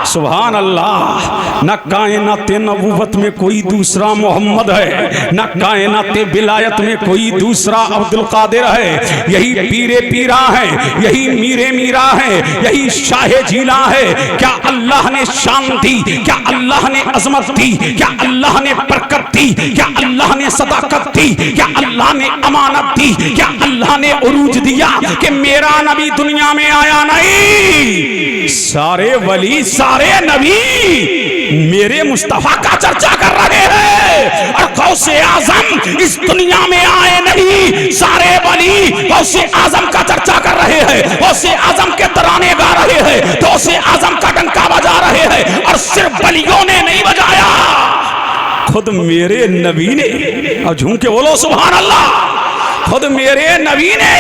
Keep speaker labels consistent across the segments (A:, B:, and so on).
A: सुभान अल्लाह। न कायनात नबूवत में कोई दूसरा मोहम्मद है, न कायनात विलायत में कोई दूसरा अब्दुल कादिर है। यही पीरे पीरा है, यही मीरे मीरा है, यही शाहे जीला है। क्या अल्लाह ने शान दी, क्या अल्लाह ने अजमत दी, क्या अल्लाह ने बरकत दी, क्या अल्लाह ने सदाकत दी, क्या अल्लाह ने अमानत दी, क्या अल्लाह ने उरूज दिया कि मेरा नबी दुनिया में आया नहीं। सारे वली सारे नबी मेरे मुस्तफा का चर्चा कर रहे हैं और गौसे आजम इस दुनिया में आए नहीं। सारे वली गौसे आजम का चर्चा कर रहे हैं, गौसे आजम के तराने गा रहे हैं, गौसे आजम का डंका बजा रहे हैं। और सिर्फ वलियों ने नहीं बजाया, खुद मेरे नबी ने। और झूम के बोलो सुभान अल्लाह। खुद मेरे नबी ने,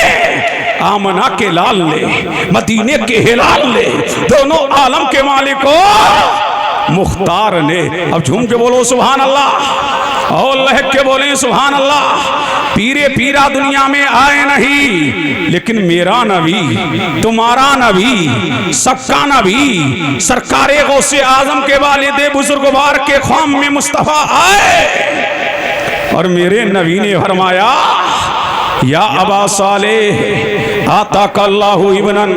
A: आमना के लाल ने, मदीने के हिलाल ने, दोनों आलम के मालिको मुख्तार ने। अब झूम के बोलो सुभान अल्लाह और लहक के बोले सुभान अल्लाह। पीरे पीरा दुनिया में आए नहीं, लेकिन मेरा नबी, तुम्हारा नबी, सबका नबी, सरकारे गौसे आजम के वालिदे बुजुर्गवार के ख्वाम में मुस्तफा आए और मेरे नबी ने फरमाया या अबा सालेह आताकल्लाहु इब्नन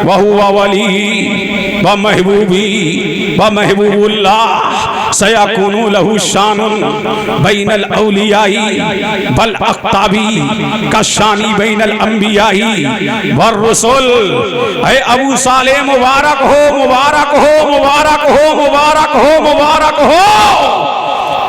A: व हुवा वली व महबूबी व महबूबुल्लाह सयकुनु लहु शानुन बैनल औलियाई बल अक्ताबी का शानी बैनल अंबियाई वर रसूल। ऐ अबू सालेह मुबारक हो, मुबारक हो, मुबारक हो, मुबारक हो, मुबारक हो।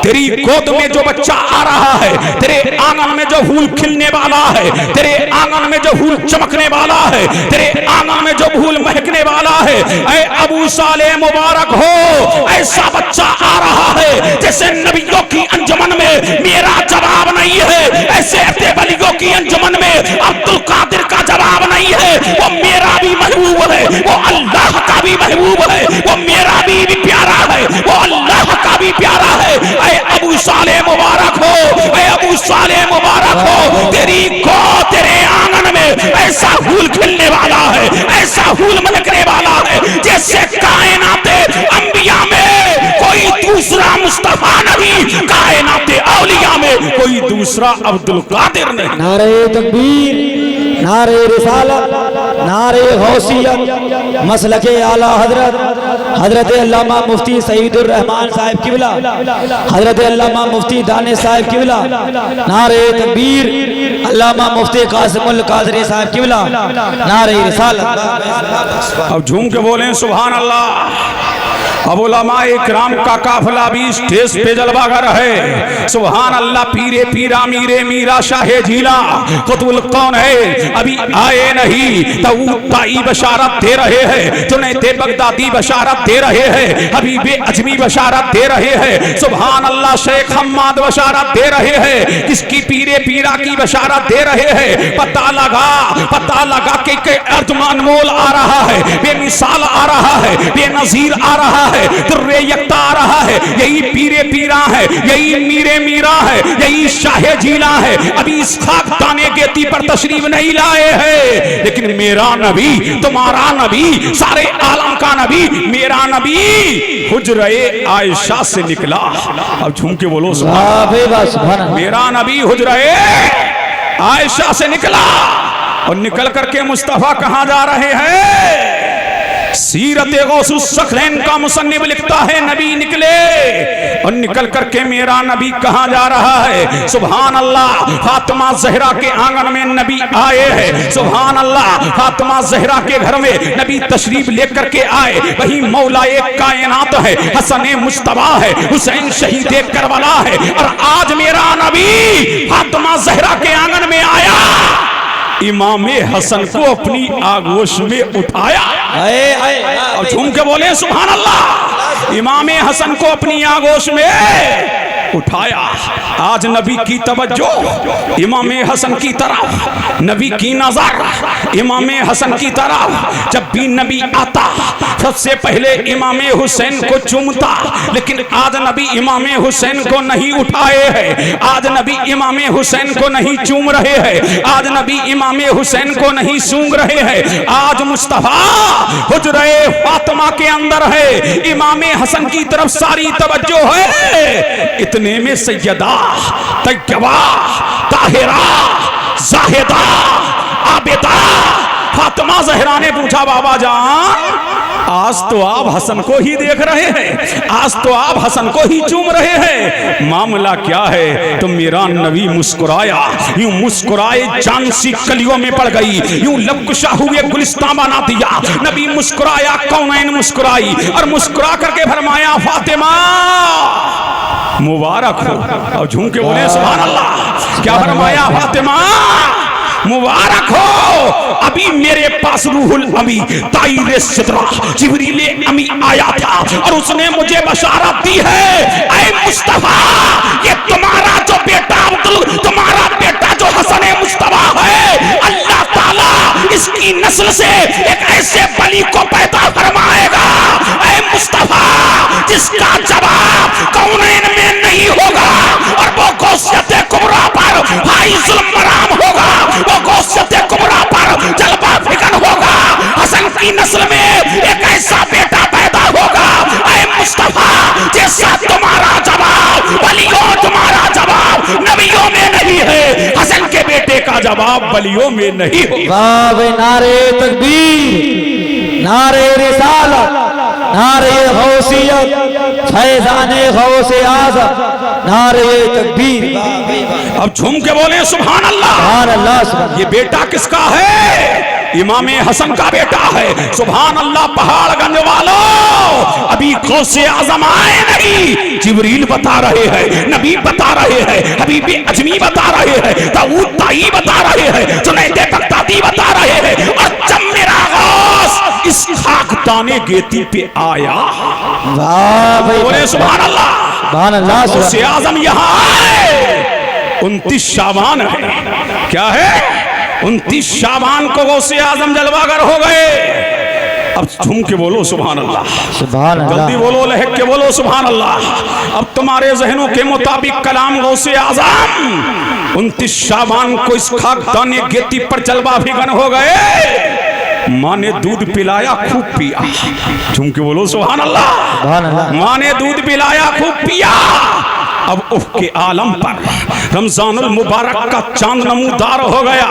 A: तेरी गोद में जो बच्चा आ रहा है, तेरे आंगन में जो फूल खिलने वाला है, तेरे आंगन में जो फूल चमकने वाला है, तेरे आंगन में जो फूल महकने वाला है, ऐ अबू सालेह मुबारक हो। ऐसा बच्चा आ रहा है जैसे नबियों की अंजुमन में मेरा जवाब नहीं है, ऐसे वलियों की अंजुमन में अब्दुल कादिर का जवाब नहीं है। वो मेरा भी महबूब है, वो अल्लाह का भी महबूब है, वो मेरा भी प्यारा है, वो अल्लाह का भी प्यारा है। अबू सालेह मुबारक हो, अबू सालेह मुबारक हो। तेरी को तेरे आंगन में ऐसा फूल खिलने वाला है, ऐसा फूल महकने वाला है जैसे कायनाते अंबिया में कोई दूसरा मुस्तफा नहीं, कायनाते औलिया में कोई दूसरा अब्दुल कादिर नहीं।
B: नारे तकबीर, नारे रिसालत, नारे गौसियत, मसलके आला हजरत हजरत अल्लामा मुफ्ती सईदुर रहमान साहिब किबला, हजरत अल्लामा मुफ्ती दानिश साहिब किबला, नारे तकबीर, अल्लामा मुफ्ती कासिमुल कादरी साहिब किबला, नारे रिसालत।
A: अब झूम के बोलें सुभान अल्लाह। अब उलमाए इकराम का काफिला भी स्टेज पे जलवा कर है। सुभान अल्लाह। पीरे पीरा मीरे मीरा शाहे झीला कुतुल कौन है, अभी आए नहीं तो ताई बशारत दे रहे हैं, जुनैदे बगदादी बशारत दे रहे हैं, हबीबे अजमी बशारत दे रहे हैं। सुभान अल्लाह। शेख हम्माद बशारत दे रहे हैं, किसकी पीरे पीरा की बशारत दे रहे हैं। पता लगा के अर्जुमान मोल आ रहा है, बेमिसाल आ रहा है, बेनजीर आ रहा है, दुर्रे यक्ता आ रहा है। यही पीरे पीरा है, यही मीरे मीरा है, यही शाहे जीला है। अभी इस खाक दाने गेती पर तशरीफ नहीं लाए हैं, लेकिन मेरा नबी, तुम्हारा नबी, सारे आलम का नबी, मेरा नबी हुजरे आयशा से निकला। अब झूम के बोलो सुभान अल्लाह। मेरा नबी हुजरे आयशा से निकला और निकल करके मुस्तफा कहां जा रहे हैं। सीरत गौसुस सखलैन का मुसन्निफ लिखता है नबी निकले और निकल करके मेरा नबी कहां जा रहा है। सुभान अल्लाह। फातिमा ज़हरा के आंगन में नबी आए हैं। सुभान अल्लाह। फातिमा ज़हरा के घर में नबी तशरीफ लेकर के आए। वही मौलाए कायनात है, हसन मुज्तबा है, हुसैन शहीद करबला है। और आज मेरा नबी फातिमा ज़हरा के आंगन में आया, इमामे हसन को अपनी आगोश में उठाया और झूम के बोले सुभान अल्लाह। इमामे हसन को अपनी आगोश में उठाया। आज नबी की तवज्जो इमामे हसन की तरफ, नबी की नजर इमाम हसन की तरफ जब भी नबी आता सबसे पहले इमाम हुसैन को चूमता, लेकिन आज नबी इमाम हुसैन को नहीं उठाए हैं, आज नबी इमाम हुसैन को नहीं चूम रहे हैं, आज नबी इमाम हुसैन को नहीं सूंघ रहे हैं। आज मुस्तफा हुजरे फातिमा के अंदर है, इमाम हसन की तरफ सारी तवज्जो है। इतने में सैयदा तैयबा ताहिरा जाहिदा आबिदा फातिमा ज़हरा ने पूछा, बाबा जान आज तो आप हसन को ही देख रहे हैं, आज तो आप हसन को ही चूम रहे हैं, मामला क्या है? तो मेरा नबी मुस्कुराया, यूं मुस्कुराए जान सी कलियों में पड़ गई, यूं लबकुशा हुए गुलिस्तान बना दिया। नबी मुस्कुराया, कौनैन मुस्कुराई और मुस्कुरा करके फरमाया, फातिमा मुबारक हो। और झूम के बोले सुभान अल्लाह। क्या फरमाया? फातिमा मुबारक हो, अभी मेरे पास रूहुल अमी ताइर सिदरा जिब्रीले अमी आया था और उसने मुझे बशारत दी है, ऐ मुस्तफा ये तुम्हारा जो बेटा तुम्हारा बेटा जो हसन मुस्तफा है, अल्लाह ताला इसकी नस्ल से एक ऐसे बली को पैदा फरमाएगा, ऐ मुस्तफा जिसका जवाब कौनैन में नहीं होगा और वो गौसियत कुबरा पर भाई जुल्म मराम होगा, वो गौसियत कुबरा पर जलवा फिकन होगा। हसन की नस्ल में एक ऐसा बेटा पैदा होगा, ऐ मुस्तफा जैसा तुम्हारा जवाब वलियों तुम्हारा जवाब नबियों में नहीं है, हसन के बेटे का जवाब वलियों में नहीं होगा।
B: नारे तकबीर, नारे रिसालत, नारे गौसियत, फैज़ाने गौसे आज़म, नारे तकबीर।
A: अब झूम के बोले सुभान अल्लाह।
B: सुभान अल्लाह।
A: ये बेटा किसका है? इमाम हसन का बेटा है। सुभान अल्लाह। पहाड़गंज वालों अभी गौसे आज़म आए नहीं, जिब्रील बता रहे हैं, नबी बता रहे हैं, हबीबी अजमी बता रहे हैं, दाऊद ताई बता रहे हैं, जुनैद बगदादी बता रहे हैं, और जब मेरा गौस इस खाकदाने गेती पे आया, बोले सुभान अल्लाह।
B: सुभान अल्लाह।
A: गौसे आज़म यहाँ आए, 29 शाबान है। क्या है? 29 शाबान को गौसे आज़म जलवागर हो गए। अब झूम के बोलो सुभान अल्लाह।
B: सुभान अल्लाह।
A: जल्दी बोलो, लहक के बोलो सुभान अल्लाह। अब तुम्हारे जहनों के मुताबिक कलाम गौसे आज़म 29 शाबान को इस खाकदाने गेती पर जलवा फिगन हो गए। माँ ने दूध पिलाया, खूब पिया। झूम के बोलो सुभान अल्लाह।
B: सुभान अल्लाह।
A: माँ ने दूध पिलाया, खूब पिया। अब उफ के आलम पर रमजानुल मुबारक का चांद नमूदार हो गया।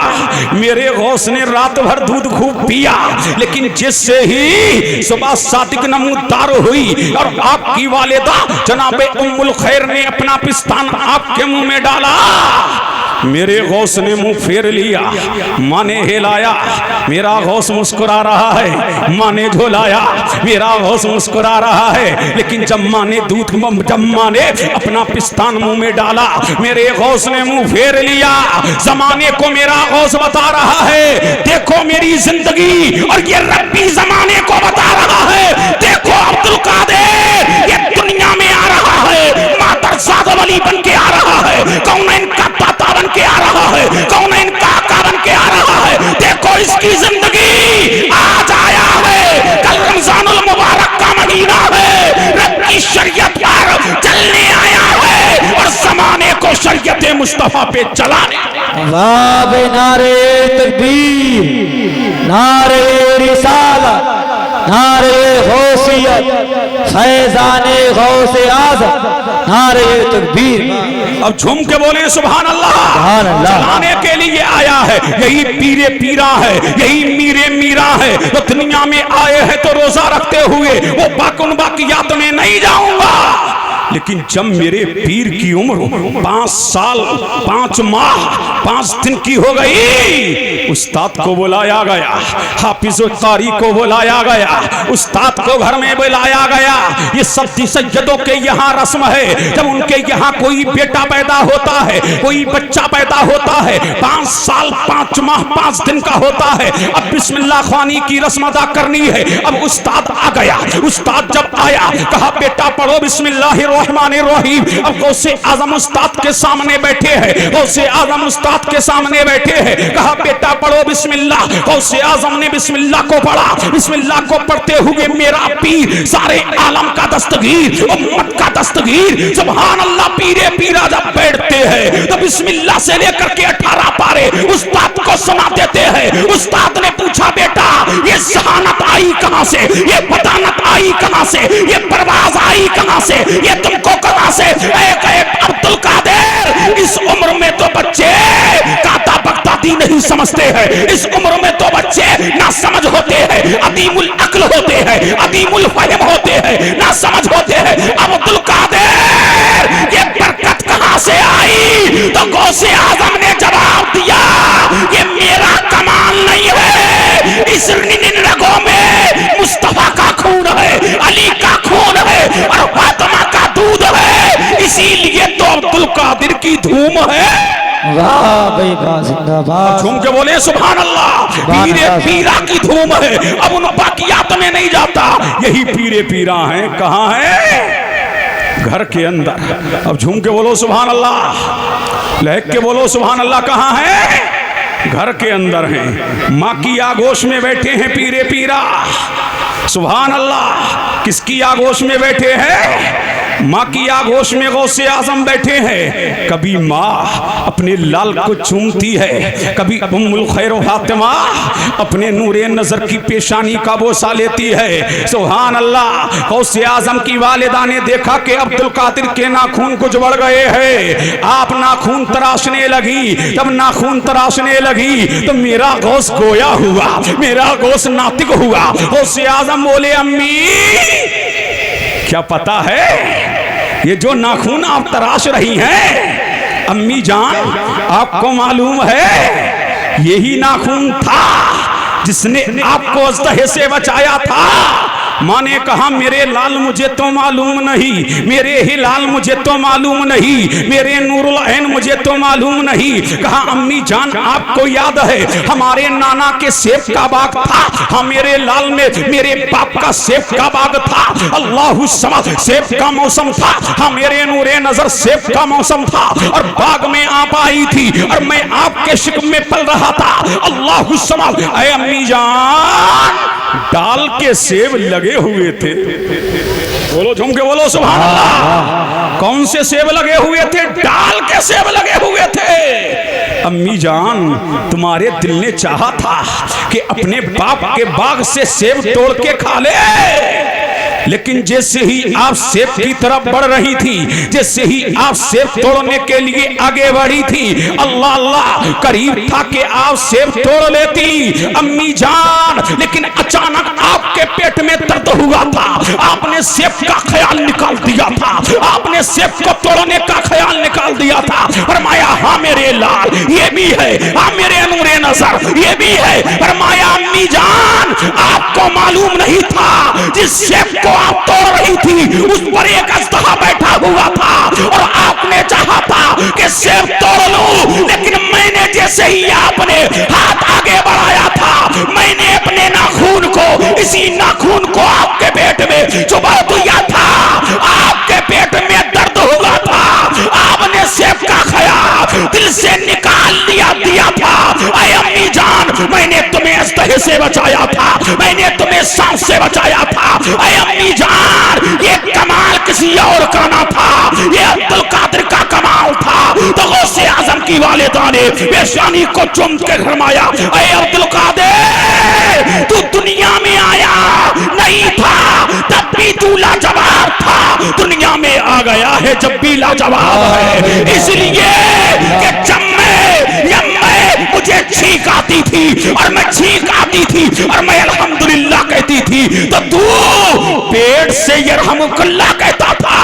A: मेरे गौस ने रात भर दूध खूब पिया, लेकिन जिससे ही सुबह सादिक नमूदार हुई और आपकी वालिदा जनाबे उम्मुल खैर ने अपना पिस्तान आपके मुंह में डाला, मेरे गौस ने मुंह फेर लिया। माँ ने हिलाया, मेरा गौस मुस्कुरा रहा है। माँ ने झोलाया, मेरा गौस मुस्कुरा रहा है। लेकिन जब माँ ने अपना पिस्तान मुंह में डाला, मेरे गौस ने मुंह फेर लिया। जमाने को मेरा गौस बता रहा है, देखो मेरी जिंदगी, और ये रब्बी जमाने को बता रहा है, देखो अब्दुल कादिर ये दुनिया में आ रहा है, मातरजाद वली बन के आ रहा है, कौनैन का दाता बन के आ रहा है, कौनैन का आका बन के आ रहा है। देखो इसकी जिंदगी आज आया है, कल रमजानुल मुबारक का महीना है, रब की शरीयत पर चलने आया है और जमाने को शरीयत मुस्तफा पे चलाने।
B: नारे तकबीर, नारे रिसालत, नारे गौसियत, फैज़ाने गौसे आज़म, नारे तकबीर।
A: अब झूम के बोले सुभान अल्लाह।
B: सुभान अल्लाह।
A: चलाने के लिए आया है, यही पीरे पीरा है, यही मीरे मीरा है। तो दुनिया में आए हैं तो रोजा रखते हुए वो बाकुन बाकियात में नहीं जाऊंगा, लेकिन जब मेरे पीर की उम्र 5 साल 5 माह 5 दिन की हो गई, उस्ताद को बुलाया गया, हाफिज कारी को बुलाया गया, उस्ताद को घर में बुलाया गया। ये सत्ती सैयदों के यहाँ रस्म है, जब उनके यहाँ कोई बेटा पैदा होता है, कोई बच्चा पैदा होता है, 5 साल 5 माह 5 दिन का होता है, अब बिस्मिल्लाह ख्वानी की रस्म अदा करनी है। अब उस्ताद आ गया। उस्ताद जब आया, कहा बेटा पढ़ो बिस्मिल्लाह बिस्मिल्लाहिर्रहमानिर्रहीम। अब गौसे आजम उस्ताद के सामने बैठे हैं, गौसे आजम उस्ताद के सामने बैठे हैं। कहा बेटा पढ़ो बिस्मिल्लाह। गौसे आजम ने बिस्मिल्लाह को पढ़ा। बिस्मिल्लाह को पढ़ते हुए मेरा पीर, सारे आलम का दस्तगीर, उम्मत का दस्तगीर, सुभान अल्लाह, पीरे पीरा जब बैठते हैं तो बिस्मिल्लाह से लेकर के 18 पारे उस्ताद को सुना देते हैं। उस्ताद ने पूछा बेटा ये जहानत आई कहां से, ये बदानत आई कहां से, ये परवाज आई कहां से, ये तुमको कहां से? अब्दुल कादिर, इस उम्र में तो बच्चे काता बगदादी नहीं समझते हैं। इस उम्र में तो बच्चे ना समझ होते हैं, अदीमुल अक्ल होते हैं, अदीमुल फहम होते हैं, ना समझ होते हैं। अब्दुल कादिर ये बरकत कहां से आई? तो गौसे आजम ने जवाब दिया ये मेरा कमाल नहीं है, इस रगों में मुस्तफा का खून है, अली का खून है और फातिमा का दूध है, इसीलिए तो अब्दुल कादिर की धूम है।
B: वाह भाई वाह, जिंदाबाद।
A: झूम के बोले सुभान अल्लाह। पीरे पीरा की धूम है, अब उन बाकियात में नहीं जाता। यही पीरे पीरा हैं, कहाँ है? घर के अंदर। अब झूम के बोलो सुभान अल्लाह, लहक के बोलो सुभान अल्लाह। कहाँ है? घर के अंदर हैं, माँ की आगोश में बैठे हैं पीरे पीरा। सुभान अल्लाह। किसकी आगोश में बैठे हैं? माँ की आगोश में गौसे आजम बैठे हैं। कभी माँ अपने लाल को चूमती है, कभी उम्मुल खैर फातिमा अपने नूरे नजर की पेशानी का बोसा लेती है। सुभान अल्लाह। गौसे आजम की वालिदा ने देखा कि अब्दुल कादिर के नाखून कुछ बढ़ गए हैं। आप नाखून तराशने लगी। जब नाखून तराशने लगी तो मेरा गौस गोया हुआ, मेरा गौस नातिक हुआ। गौसे आजम बोले अम्मी क्या पता है ये जो नाखून आप तराश रही हैं, अम्मी जान आपको मालूम है यही नाखून था जिसने आपको अज़दहे से बचाया था। माँ ने कहा मेरे लाल मुझे तो मालूम नहीं, मेरे हिलाल मुझे तो मालूम नहीं, मेरे नूरुल ऐन मुझे तो मालूम नहीं। कहा अम्मी जान आपको याद है हमारे नाना के सेब का बाग था, हाँ मेरे लाल में मेरे बाप का सेब का बाग था। अल्लाहु समद, सेब का मौसम था, हाँ मेरे नूरे नजर सेब का मौसम था और बाग में आप आई थी और मैं आपके शिकम में पल रहा था। अल्लाहु समद। ऐ अम्मी जान डाल के सेब लगे हुए थे। बोलो झूम के बोलो सुभान अल्लाह। कौन से सेब लगे हुए थे? डाल के सेब लगे हुए थे। अम्मी जान तुम्हारे दिल ने चाहा था कि अपने बाप के बाग से सेब तोड़ के खा ले, लेकिन जैसे ही आप सेब की तरफ बढ़ रही थी, जैसे ही आप सेब तोड़ने के लिए आगे बढ़ी थी, अल्लाह अल्लाह करीब था कि आप सेब तोड़ लेती अम्मी जान, लेकिन अचानक आपके पेट में दर्द हुआ था। आपने सेब का ख्याल निकाल दिया था, आपने सेब को तोड़ने का ख्याल निकाल दिया था। फरमाया हाँ मेरे लाल ये भी है, हाँ मेरे नूरे नजर ये भी है। फरमाया अम्मी जान आपको मालूम नहीं था जिस सेब को आप तोड़ रही थी उस पर एक अजदहा बैठा हुआ था और आपने चाहा था कि सेब तोड़ लूं, लेकिन मैंने जैसे ही आपने हाथ आगे बढ़ाया था मैंने अपने नाखून को, इसी नाखून को आपके पेट में चुबा दिया था। आपके पेट में दर्द हुआ था, आपने सेब का ख्याल दिल से निकाल दिया था। ऐ अम्मी जान मैंने तुम्हें अजदहे से बचाया था, मैंने तुम्हें सांप से बचाया था। ऐ अम्मी जान ये कमाल किसी और का ना था, ये अब्दुल कादिर का कमाल था। तो गौसे आजम की वालिदा ने पेशानी को चूम के फरमाया ऐ अब्दुल कादिर तू दुनिया में आया नहीं था तब भी तू लाजवाब था, दुनिया में आ गया है जब भी लाजवाब है। इसलिए कि जब मैं मुझे छींक आती थी और मैं छींक आती थी और मैं अल्हम्दुलिल्लाह कहती थी तो तू पेट से यरहमुकल्लाह कहता था।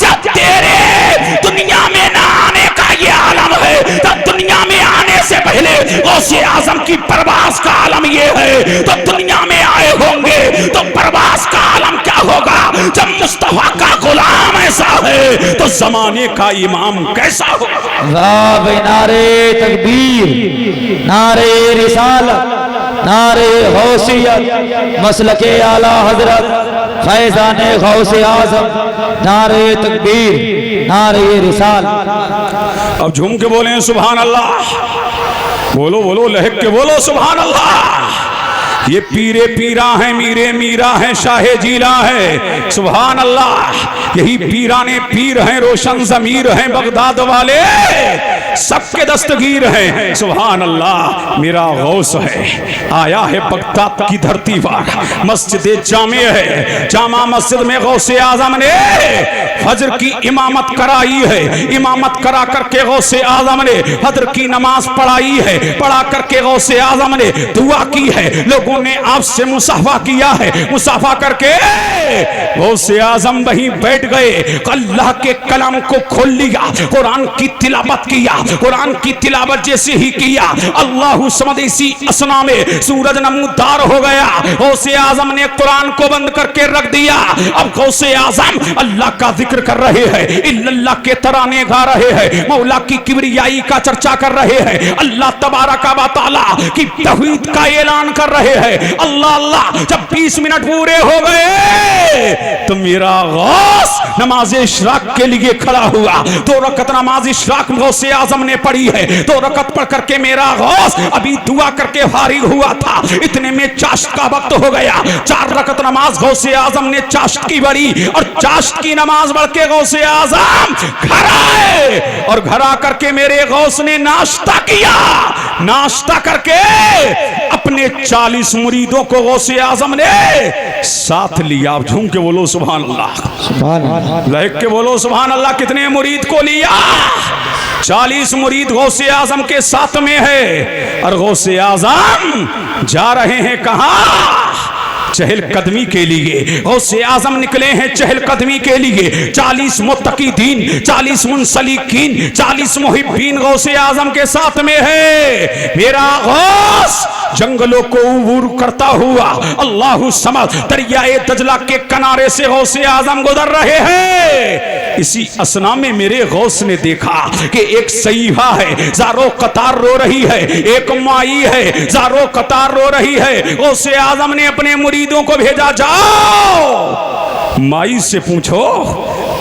A: जब तेरे दुनिया में ना आने का ये आलम है तब दुनिया में आने से पहले गौसे आजम की परवास का आलम ये है, तो दुनिया में आए होंगे तो परवास का आलम क्या होगा? जब मुस्तफा का गुलाम ऐसा है तो जमाने का इमाम कैसा होगा?
B: वाह भाई, नारे तकबीर, नारे रिसालत, नारे गौसियत, मसलके आला हजरत फैजान गौसे आजम, नारे तकबीर, नारे रिसाल।
A: अब झूम के बोले सुभान अल्लाह, बोलो बोलो लहक के बोलो सुभान अल्लाह। ये पीरे पीरा है, मीरे मीरा है, शाहे जीला है, सुभान अल्लाह। यही पीराने पीर हैं, रोशन जमीर हैं, बगदाद वाले सबके दस्तगीर हैं, सुभान अल्लाह। मेरा गौस है, आया है बगदाद की धरती पर, मस्जिद जामे है, जामा मस्जिद में गौसे आजम ने फजर की इमामत कराई है। इमामत करा करके गौसे आजम ने फजर की नमाज पढ़ाई है। पढ़ा करके गौसे आजम ने दुआ की है। लोगों ने आपसे मुसाफा किया है। मुसाफा करके गौसे आजम वहीं बैठ गए, अल्लाह के कलाम को खोल लिया, कुरान की तिलावत किया। कुरान की तिलावत जैसे ही किया, अल्लाह समद इसी असना में सूरज नमूदार हो गया। गौसे आजम ने कुरान को बंद करके रख दिया। अब गौसे आजम अल्लाह का जिक्र कर रहे हैं, इल्लल्लाह के तराने गा रहे हैं, मौला की किबरियाई का चर्चा कर रहे हैं, अल्लाह तबारक व तआला की तौहीद का ऐलान कर रहे हैं। अल्लाह अल्लाह। जब 20 मिनट पूरे हो गए तो मेरा गौस नमाज इशराक के लिए खड़ा हुआ। 2 रकत नमाज इशराक गौसे आजम ने पढ़ी है। 2 रकत पढ़ करके मेरा गौस अभी दुआ करके फारिग हुआ था, इतने में चाश्त का वक्त हो गया। 4 रकत नमाज गौसे आजम ने चाश्त की पढ़ी और चाश्त की नमाज बढ़ के गौसे आजम घर आए और घर आकर के मेरे गौस ने नाश्ता किया। नाश्ता करके अपने 40 मुरीदों को गौसे आजम ने साथ लिया। आप झूम के बोलो सुभान अल्लाह,
B: सुभान अल्लाह,
A: लहक के बोलो सुभान अल्लाह। कितने मुरीद को लिया? 40 मुरीद गौसे आजम के साथ में है और गौसे आजम जा रहे हैं कहां? चहल कदमी के लिए। गौसे आजम निकले हैं चहल कदमी के लिए। 40 मुत्तकी दीन, 40 मुनसलिकीन, 40 मुहिब्बीन गौसे आजम के साथ में है। मेरा गौस जंगलों को उबूर करता हुआ अल्लाहु समद दरियाए दजला के किनारे से गौसे आजम गुजर रहे हैं। इसी असना में मेरे गौस ने देखा कि एक सईहा है, ज़ारो कतार रो रही है, एक माई है, ज़ारो कतार रो रही है। गौसे आजम ने अपने मुरीदों को भेजा, जाओ माई से पूछो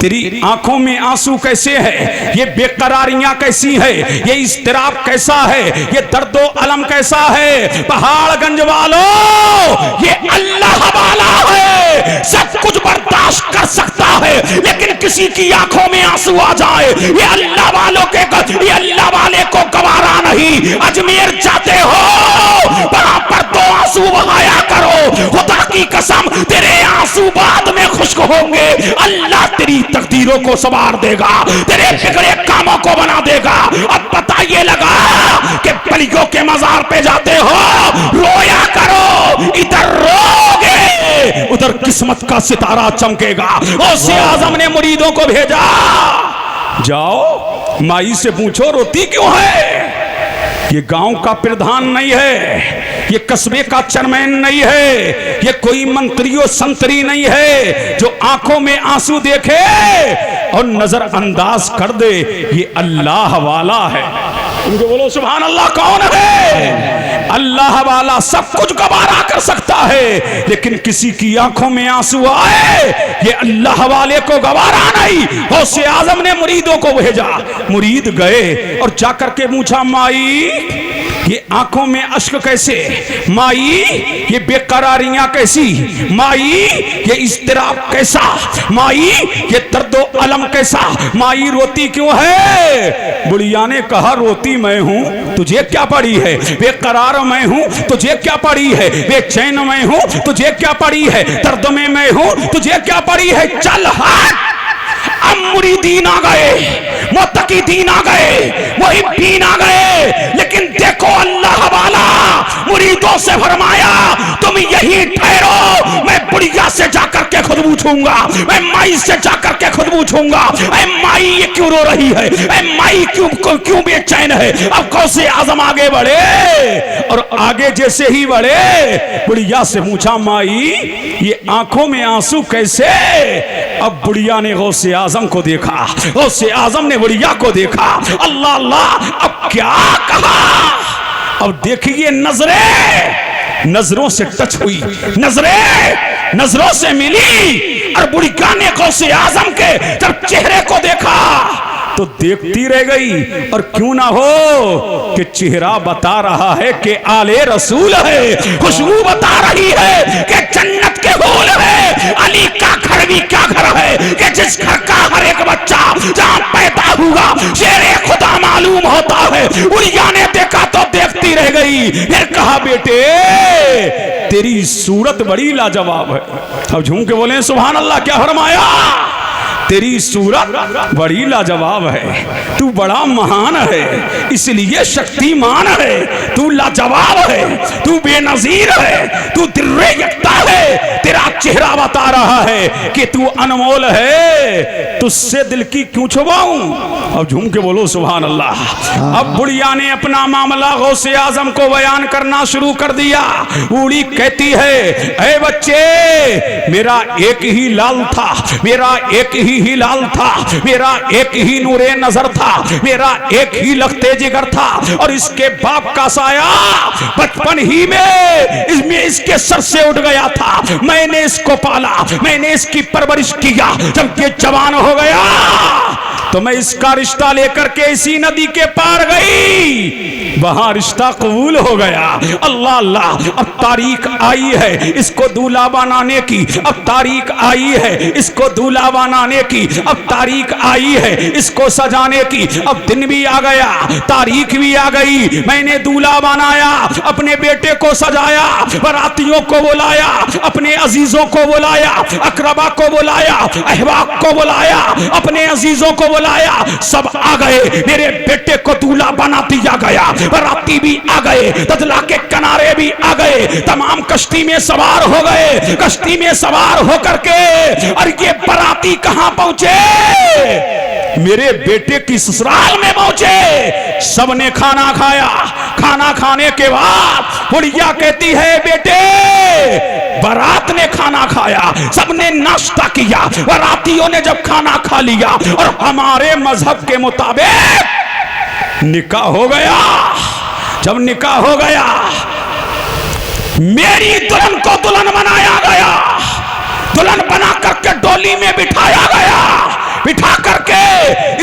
A: तेरी आंखों में आंसू कैसे है, ये बेकरारियां कैसी है, ये इस्तिराब कैसा है, ये दर्दो अलम कैसा है। पहाड़गंज वालों, ये अल्लाह वाला है, सब कुछ बर्दाश्त कर सकता है, लेकिन किसी की आंखों में आंसू आ जाए ये अल्लाह वालों के, ये अल्लाह वाले को गवारा नहीं। अजमेर जाते हो बराबर 2 आंसू बहाया करो, खुदा की कसम तेरे आंसू बाद में खुश्क होंगे। अल्लाह तेरी तकदीरों को संवार देगा, तेरे बिगड़े कामों को बना देगा। अब पता ये लगा कि बलियों के मजार पे जाते हो, रोया करो, इधर रोगे उधर किस्मत का सितारा चमकेगा। गौसे आजम ने मुरीदों को भेजा, जाओ माई से पूछो रोती क्यों है। ये गांव का प्रधान नहीं है, ये कस्बे का चेयरमैन नहीं है, ये कोई मंत्री और संतरी नहीं है जो आंखों में आंसू देखे और नजरअंदाज कर दे। ये अल्लाह वाला है। उनको बोलो सुभान अल्लाह। कौन है? अल्लाह वाला सब कुछ गवारा कर सकता है, लेकिन किसी की आंखों में आंसू आए ये अल्लाह वाले को गवारा नहीं। गौसे आजम ने मुरीदों को भेजा, मुरीद गए और जाकर के पूछा, माई ये आंखों में अश्क कैसे, माई ये बेकरारियां कैसी, माई ये इस्तिराब कैसा, माई ये दर्दो अलम कैसा, माई रोती क्यों है। बुढ़िया ने कहा, रोती मैं हूं, तुझे क्या पड़ी है। बेकरार मैं हूं, तुझे क्या पड़ी है। बेचैन मैं हूं, तुझे क्या पड़ी है। दर्द में मैं हूं, तुझे क्या पड़ी है। चल हट। अब मुरीदीन आ गए, मुत्तकीदीन आ गए, मुहिब्बीन आ गए, लेकिन देखो अल्लाह वाला मुरीदों से फरमाया, तुम यहीं ठहरो, मैं बुढ़िया से जाकर के खुद पूछूंगा, मैं माई से जाकर के खुद पूछूंगा, ऐ माई ये क्यों रो रही है, ऐ माई क्यों बेचैन है। अब गौसे आजम आगे बढ़े और आगे जैसे ही बढ़े बुढ़िया से पूछा, माई ये आंखों में आंसू कैसे। अब बुढ़िया ने गौसे आजम को देखा, गौसे आजम ने बुढ़िया को देखा। अल्लाह अल्लाह, अब क्या कहा। अब देखिए नजरें नजरों से टच हुई, नजरें नजरों से मिली और बुढ़िया ने गौसे आजम के जब चेहरे को देखा तो देखती रह गई। और क्यों ना हो कि चेहरा बता रहा है कि आले रसूल है, खुशबू बता रही है कि जन्नत के हूल है। अली का घर भी क्या घर है कि जिस घर का हर एक बच्चा जहां पैदा हुआ शेरे खुदा मालूम होता है। उड़िया ने देखा तो देखती रह गई, फिर कहा बेटे तेरी सूरत बड़ी लाजवाब है। अब झूम के बोले सुभान अल्लाह। क्या फरमाया? तेरी सूरत बड़ी लाजवाब है, तू बड़ा महान है, इसलिए शक्तिमान है, तू लाजवाब है, तू बेनजीर है, तू दिर्रे यकता है। तेरा चेहरा बता रहा है कि तू अनमोल है, तुझसे दिल की क्यों छुपाऊं। अब झूम के बोलो सुभान अल्लाह। अब बुढ़िया ने अपना मामला गौसे आजम को बयान करना शुरू कर दिया। बूढ़ी कहती है, ऐ बच्चे मेरा एक ही लाल था, मेरा एक ही हिलाल था, मेरा एक ही नूरे नजर था, मेरा एक ही लखते जिगर था। और इसके बाप का साया बचपन ही में इसके सर से उठ गया था। मैंने इसको पाला, मैंने इसकी परवरिश किया। जब ये जवान हो गया तो मैं इसका रिश्ता लेकर के इसी नदी के पार गई, वहां रिश्ता कबूल हो गया। अल्लाह अल्लाह। अब तारीख आई है इसको दूल्हा बनाने की, अब तारीख आई है इसको दूल्हा बनाने की, अब तारीख आई है इसको सजाने की। अब दिन भी आ गया, तारीख भी आ गई। मैंने दूल्हा बनाया, अपने बेटे को सजाया, बारातियों को बुलाया, अपने अजीजों को बुलाया, अकरबा को बुलाया, अहबाब को बुलाया, अपने अजीजों को बुलाया। सब आ गए, मेरे बेटे को दूल्हा बना दिया गया। बाराती भी आ गए, दजला के किनारे भी आ गए, तमाम कश्ती में सवार हो गए। कश्ती में सवार होकर के और ये बाराती कहां पहुंचे? मेरे बेटे की ससुराल में पहुंचे। सबने खाना खाया। खाना खाने के बाद बुढ़िया कहती है, बेटे बारात ने खाना खाया, सबने नाश्ता किया, बारातियों ने जब खाना खा लिया और हमारे मजहब के मुताबिक निकाह हो गया। जब निकाह हो गया, मेरी दुल्हन को दुल्हन बनाया गया, दुल्हन बना करके डोली में बिठाया गया, बिठा करके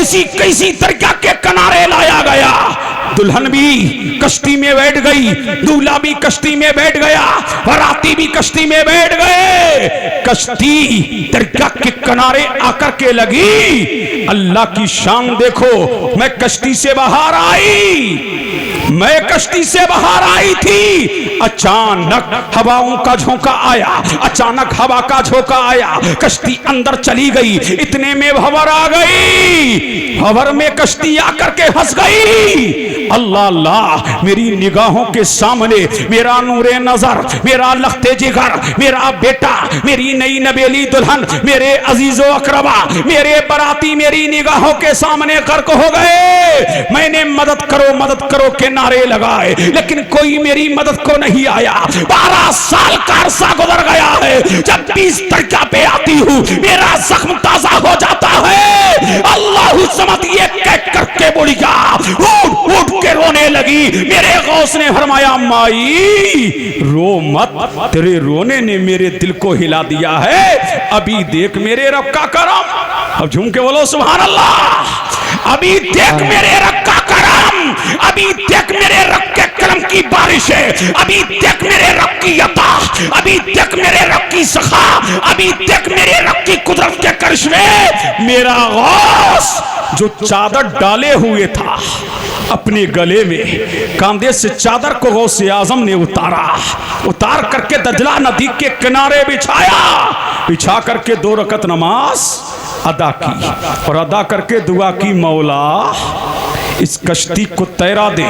A: इसी तरीका के किनारे लाया गया। दुल्हन भी कश्ती में बैठ गई, दूल्हा भी कश्ती में बैठ गया, बाराती भी कश्ती में बैठ गए। कश्ती दरगाह के किनारे आकर के लगी। अल्लाह की शान देखो, मैं कश्ती से बाहर आई, मैं कश्ती से बाहर आई थी। अचानक हवाओं का झोंका आया, अचानक हवा का झोंका आया, कश्ती अंदर चली गई। इतने में भंवर आ गई, भंवर में कश्ती आकर के फंस गई। अल्लाह अल्लाह। मेरी निगाहों के सामने मेरा नूरे नजर, मेरा लखते जिगर, मेरा बेटा, मेरी नई नबेली दुल्हन, मेरे अजीजो अकरबा, मेरे बराती मेरी निगाहों के सामने गर्क हो गए। मैंने मदद करो के नारे लगाए, लेकिन कोई मेरी मदद को नहीं आया। 12 साल का अरसा गुजर गया है। जब 20 तरीका पे आती हूँ मेरा जख्म ताजा हो जाता है। अल्लाह समझ ये कह करके बुढ़िया उठ के रोने लगी। मेरे गौस ने फरमाया, माई रो मत, तेरे रोने ने मेरे दिल को हिला दिया है। अभी देख मेरे रब का करम। अब झूम के बोलो सुभान अल्लाह। अभी देख मेरे रब का करम, अभी देख मेरे रब के करम की बारिश है, अभी देख मेरे रब की अता, अभी देख मेरे रब की सखा, अभी देख मेरे रब की कुदरत के करिश्मे। मेरा गौस जो चादर डाले हुए था अपने गले में, कांधे से चादर को गौसे आजम ने उतार करके दजला नदी के किनारे बिछाया, बिछा करके 2 रकत नमाज अदा की और अदा करके दुआ की, मौला इस कश्ती को तैरा दे,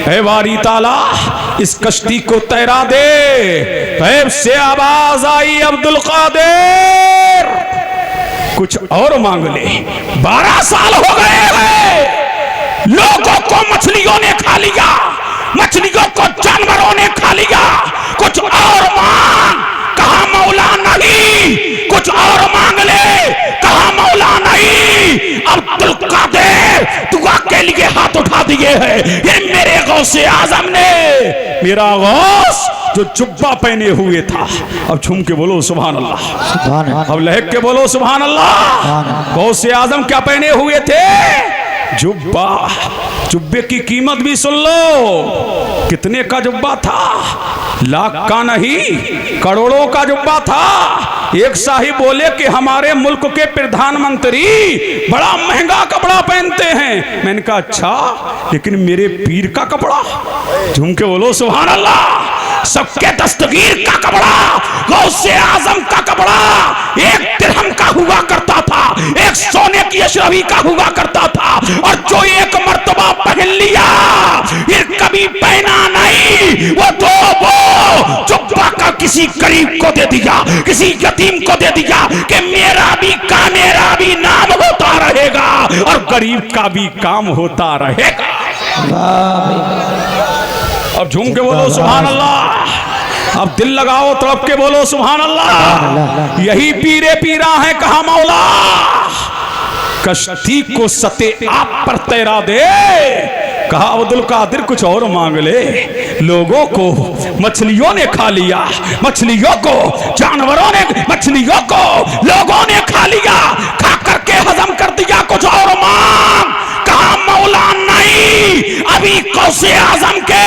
A: ऐ वारी ताला इस कश्ती को तैरा दे। पैब से आवाज आई, अब्दुल कादिर कुछ और मांग ले। 12 साल हो गए हैं, लोगों को मछलियों ने खा लिया, मछलियों को जानवरों ने खा लिया। कुछ और मांग, कहा मौला नहीं, कुछ और मांग ले, कहा मौला नहीं। अब्दुल कादिर दुआ के लिए हाथ उठा दिए हैं। ये मेरे गौसे आजम ने, मेरा गौस जो जुब्बा पहने हुए था। अब झूम के बोलो सुभान अल्लाह,
B: सुभान अल्लाह,
A: अब लहक के बोलो सुभान अल्लाह। गौसे आजम क्या पहने हुए थे? जुब्बा। जुब्बे की कीमत भी सुन लो, कितने का जुब्बा था? लाख का नहीं, करोड़ों का जुब्बा था। एक साहिब बोले कि हमारे मुल्क के प्रधानमंत्री बड़ा महंगा कपड़ा पहनते हैं। मैंने कहा अच्छा, लेकिन मेरे पीर का कपड़ा? झूम के बोलो सुभान अल्लाह। सबके दस्तगीर का कपड़ा, गौसे आजम का कपड़ा 1 दिरहम का हुआ करता था, 1 सोने की अशरफी का हुआ करता था। और जो एक मर्तबा पहन लिया फिर कभी पहना नहीं। वो जुब्बा का किसी गरीब को दे दिया, किसी यतीम को दे दिया कि मेरा भी नाम होता रहेगा और गरीब का भी काम होता रहेगा। अब झूम के बोलो सुभान अल्लाह। अब दिल लगाओ तड़प के बोलो सुभान अल्लाह। यही पीरे पीरा है, कहा मौला कश्ती को सते आप पर तैरा दे। कहा अब्दुल कादिर कुछ और मांग ले। लोगों को मछलियों ने खा लिया, मछलियों को जानवरों ने, मछलियों को लोगों ने खा लिया, खा करके हजम कर दिया, कुछ और मांग। कहा मौला नहीं, अभी गौसे आजम के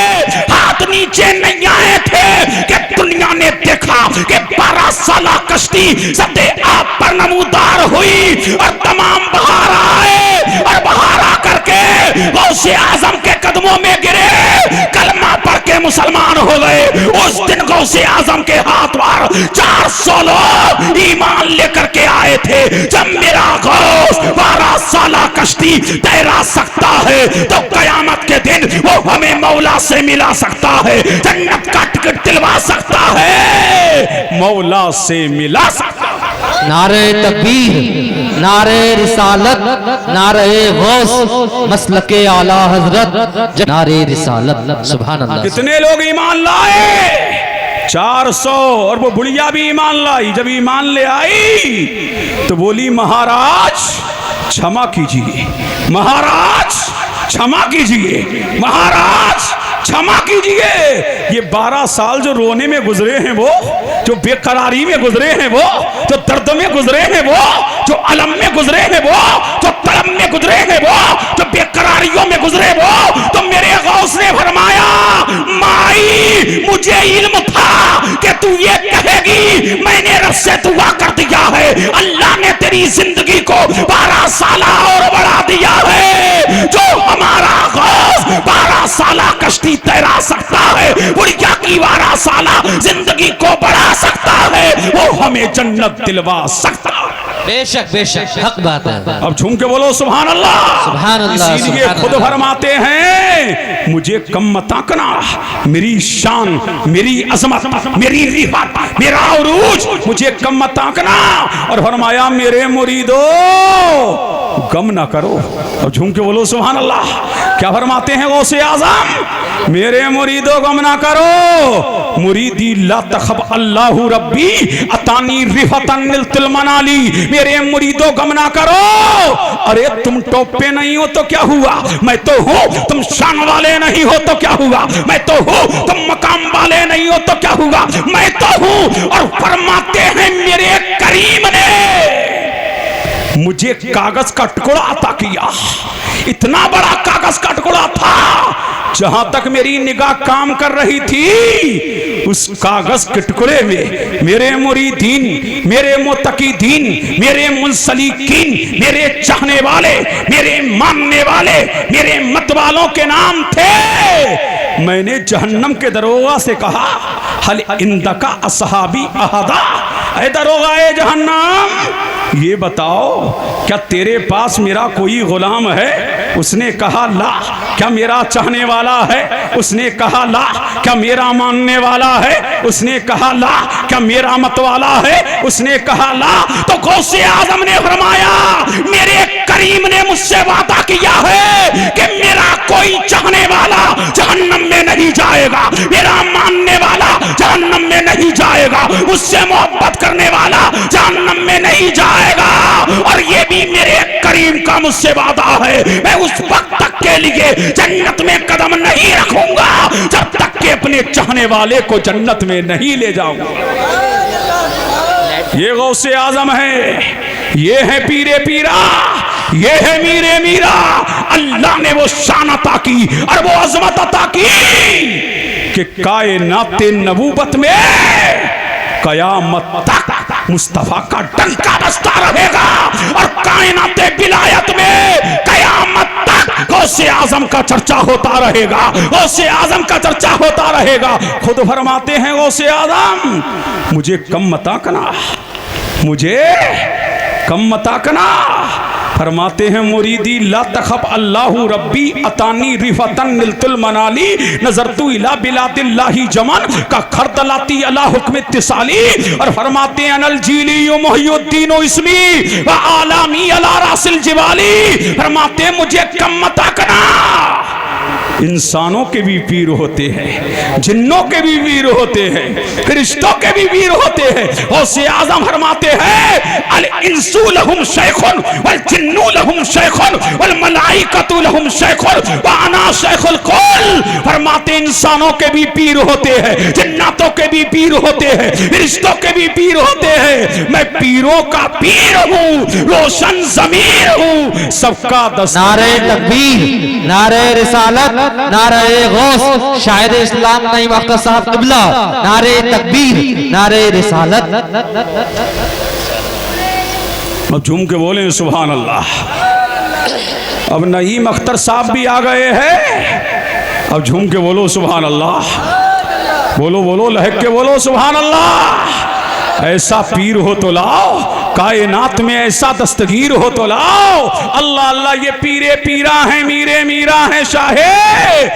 A: हाथ नीचे नहीं आए थे कि दुनिया ने देखा कि 12 साला कश्ती सते आप पर नमूदार हुई और तमाम बहार आए और बहार आकर के गौसे आजम के कदमों में गिरे, कलमा पढ़ के मुसलमान हो गए। उस दिन गौसे आजम के हाथ पर 400 लोग ईमान लेकर के आए थे। जब मेरा गौस 12 साला कश्ती तैरा सकता है तो कयामत के दिन वो हमें मौला से मिला सकता है, जन्नत का टिकट दिलवा सकता है, मौला से मिला सकता है।
B: नारे तकबीर, नारे रिसालत, नारे गौस, मसलके आला हजरत, नारे रिसालत। सुभान अल्लाह। कितने
A: लोग ईमान लाए? 400। और वो बुढ़िया भी ईमान लाई। जब ईमान ले आई तो बोली महाराज क्षमा कीजिए, महाराज क्षमा कीजिए, महाराज क्षमा कीजिए। ये 12 साल जो रोने में गुजरे हैं, वो जो बेकरारी में गुजरे हैं, वो जो दर्द में गुजरे हैं, वो जो अलम में गुजरे हैं, वो जो तड़प में गुजरे हैं, वो जो बेकरारियों में गुजरे, वो तो मेरे गौस ने फरमाया माई मुझे इल्म था कि तू ये कहेगी, मैंने रब से दुआ कर दिया है, अल्लाह ने तेरी जिंदगी को 12 साल और बढ़ा दिया है। जो हमारा गौस 12 साला कश्ती तैरा सकता है, बुढ़िया की 12 साला जिंदगी को बढ़ा सकता है, वो हमें जन्नत दिलवा सकता है।
B: बेशक बेशक हक बात है।
A: अब झूम के बोलो सुभान अल्लाह,
B: सुभान अल्लाह।
A: इसीलिए खुद फरमाते हैं मुझे कम मत आंकना, मेरी शान, मेरी अजमत, मेरी रिफत, मेरा उरूज मुझे कम मत आंकना। और फरमाया मेरे मुरीदो गम ना करो। अब झूम के बोलो सुभान अल्लाह। क्या फरमाते हैं गौसे आजम? मेरे मुरीदो गम ना करो, मुरीदी ला तखब अल्लाहु रब्बी अतानी रिफतन निलतिल मनाली। मेरे मुरीदो गम ना करो। अरे तुम टॉप पे नहीं हो तो क्या हुआ, मैं तो हूं। तुम शान वाले नहीं हो तो क्या हुआ, मैं तो हूं। तुम मकाम वाले नहीं हो तो क्या हुआ, मैं तो हूं। और फरमाते हैं मेरे करीम ने मुझे कागज का टुकड़ा अता किया। इतना बड़ा कागज का टुकड़ा था, जहां तक मेरी निगाह काम कर रही थी, उस कागज के टुकड़े में मेरे मुरीदीन, मेरे मुत्तकीदीन, मेरे मुंसलिकीन, मेरे चाहने वाले, मेरे मानने वाले, मेरे मत वालों के नाम थे। मैंने जहन्नम के दरोगा से कहा हल इंदका असहाबी अहदा, ऐ दरोगा ए जहन्नम ये बताओ क्या तेरे पास मेरा कोई गुलाम है? उसने कहा ला। क्या मेरा चाहने वाला है? उसने कहा ला। क्या मेरा मानने वाला है? उसने कहा ला। क्या मेरा मत वाला है? उसने कहा ला। तो गौसे आजम ने फरमाया मेरे करीम ने मुझसे वादा किया है कि मेरा कोई चाहने वाला जहन्नम में नहीं जाएगा, मेरा मानने वाला जहन्नम में नहीं जाएगा, मुझसे मोहब्बत करने वाला जहन्नम में नहीं जाएगा। और ये भी मेरे करीम का मुझसे वादा है, मैं उस वक्त तक के लिए जन्नत में कदम नहीं रखूंगा जब तक कि अपने चाहने वाले को जन्नत में नहीं ले जाऊंगा। ये गौसे आजम है, ये है पीरे पीरा, ये है मीरे मीरा। अल्लाह ने वो शान अता की और वो अजमत अता की कि कायनाते नबूवत में कयामत तक मुस्तफा का डंका बजता रहेगा और कायनाते विलायत में कयामत तक गौसे आजम का चर्चा होता रहेगा, गौसे आजम का चर्चा होता रहेगा। खुद फरमाते हैं गौसे आजम, मुझे कम मत आंकना, मुझे कम मत आंकना। फरमाते हैं मुरीदी ला तखफ अल्लाहु रब्बी अतानी रिफतन निलतुल मनाली नजरतु इला बिलादिल्लाही जमन का खरदलाती अला हुक्म इत्तिसाली। और फरमाते हैं अनल जीली मुहियुद्दीन इसमी व आलामी अला रासिल जिवाली। फरमाते हैं मुझे कम मत आंकना। इंसानों के भी पीर होते हैं, जिन्नों के भी वीर होते हैं, फरिश्तों के भी वीर होते हैं। गौसे आजम फरमाते हैं अल इंसु लहुम शैखुन वल जिन्नु लहुम शैखुन वल मलाइकतु लहुम शैखुन व अना शैखुल कुल। फरमाते इंसानों के भी पीर होते हैं, जिन्नातों के भी पीर होते हैं, फरिश्तों के भी पीर होते हैं। मैं पीरों का पीर हूँ, रोशन ज़मीर हूँ, सबका दस्तार।
B: नारे तकबीर, नारे रिसालत, नारे गौस, शाहिद इस्लाम नईम अख्तर साहब क़िबला। नारे तकबीर, नारे रिसालत।
A: अब झूम के बोले सुभान अल्लाह। अब नईम अख्तर साहब भी आ गए हैं, अब झूम के बोलो सुभान अल्लाह। बोलो बोलो लहक के बोलो सुभान अल्लाह। ऐसा पीर हो तो लाओ, कायनात में ऐसा दस्तगीर हो तो लाओ। अल्लाह अल्लाह, ये पीरे पीरा है, मीरे मीरा है, शाहे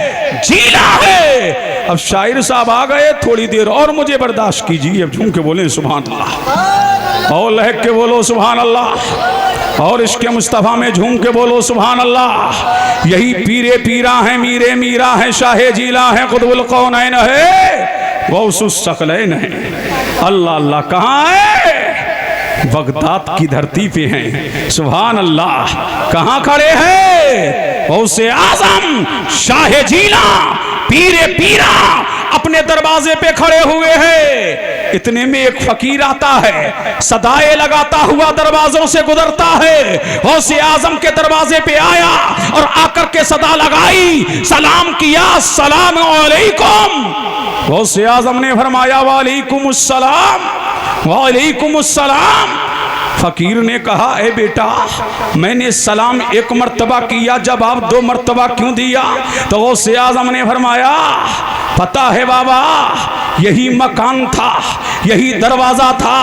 A: जीला है। अब शायर साहब आ गए, थोड़ी देर और मुझे बर्दाश्त कीजिए। अब झूम के बोले सुभान अल्लाह और लहक के बोलो सुभान अल्लाह और इसके मुस्तफ़ा में झूम के बोलो सुभान अल्लाह। यही पीरे पीरा है, मीरे मीरा है, शाहे जीला है, कुतुबुल कौनैन है, गौसुस सकलैन है। अल्लाह अल्लाह कहाँ है? बगदाद की धरती पे हैं। सुभान अल्लाह। कहाँ खड़े हैं? गौसे आजम शाहे जीला पीरे पीरा अपने दरवाजे पे खड़े हुए हैं। इतने में एक फकीर आता है, सदाए लगाता हुआ दरवाजों से गुजरता है। गौसे आजम के दरवाजे पे आया और आकर के सदा लगाई, सलाम किया, अस्सलाम अलैकुम। गौसे आजम ने फरमाया वालेकुम अस्सलाम, वालेकुम अस्सलाम। फकीर ने कहा ए बेटा, मैंने सलाम एक मर्तबा किया, जवाब 2 मर्तबा क्यों दिया? तो गौसे आजम ने फरमाया पता है बाबा, यही मकान था, यही दरवाजा था।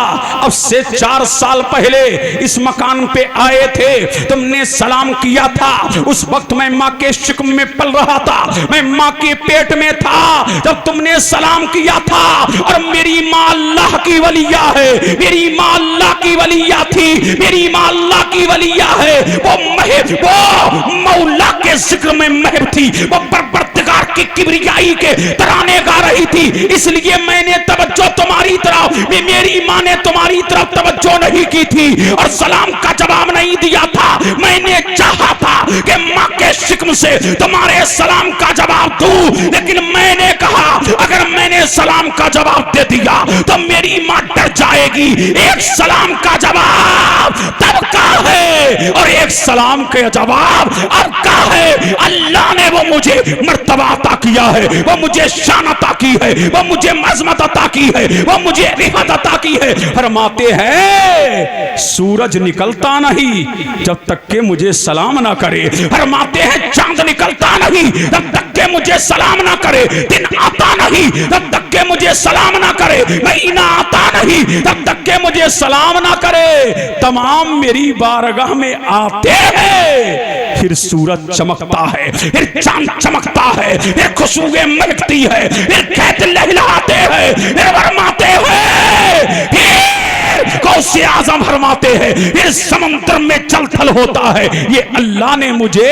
A: अब से 4 साल पहले इस मकान पे आए थे, तुमने सलाम किया था। उस वक्त मैं माँ के शिकम में पल रहा था, मैं माँ के पेट में था जब तुमने सलाम किया था। और मेरी माँ अल्लाह की वलिया है, मेरी माँ अल्लाह की वलिया थी, मेरी माँ अल्लाह की वलिया है। वो महब, वो मौला के जिक्र में महब थी, वो परवरदिगार की किबरियाई के तराने गा रही थी। इसलिए मैंने तवज्जो तुम्हारी तरफ, मेरी माँ ने तुम्हारी तरफ तवज्जो नहीं की थी और सलाम का जवाब नहीं दिया था। मैंने चाहा था कि माँ के शिकम से तुम्हारे सलाम का जवाब दूं, लेकिन मैंने कहा अगर मैंने सलाम का जवाब दे दिया तो मेरी माँ डर जाएगी। एक सलाम का जवाब तब का है और एक सलाम के जवाब अब का है। अल्लाह ने वो मुझे मर्तबा अता किया है, वो मुझे शान अता की है, वो मुझे मज़मत अता की है, वो मुझे रिफत अता की है। फरमाते हैं सूरज निकलता नहीं जब तक के मुझे सलाम ना करे। फरमाते हैं चांद निकलता नहीं जब तक के मुझे सलाम ना करे। दिन आता नहीं जब तक के मुझे सलाम ना करे। महीना आता नहीं तब तक के मुझे सलाम ना करे। तमाम मेरी बारगाह में आते हैं, फिर सूरज चमकता है, फिर चांद चमकता है, फिर खुशबुएं महकती है, फिर खेत लहलहाते हैं, फिर फरमाते हैं, फिर गौसे आजम फरमाते हैं, फिर समुद्र में जल थल होता है। ये अल्लाह ने मुझे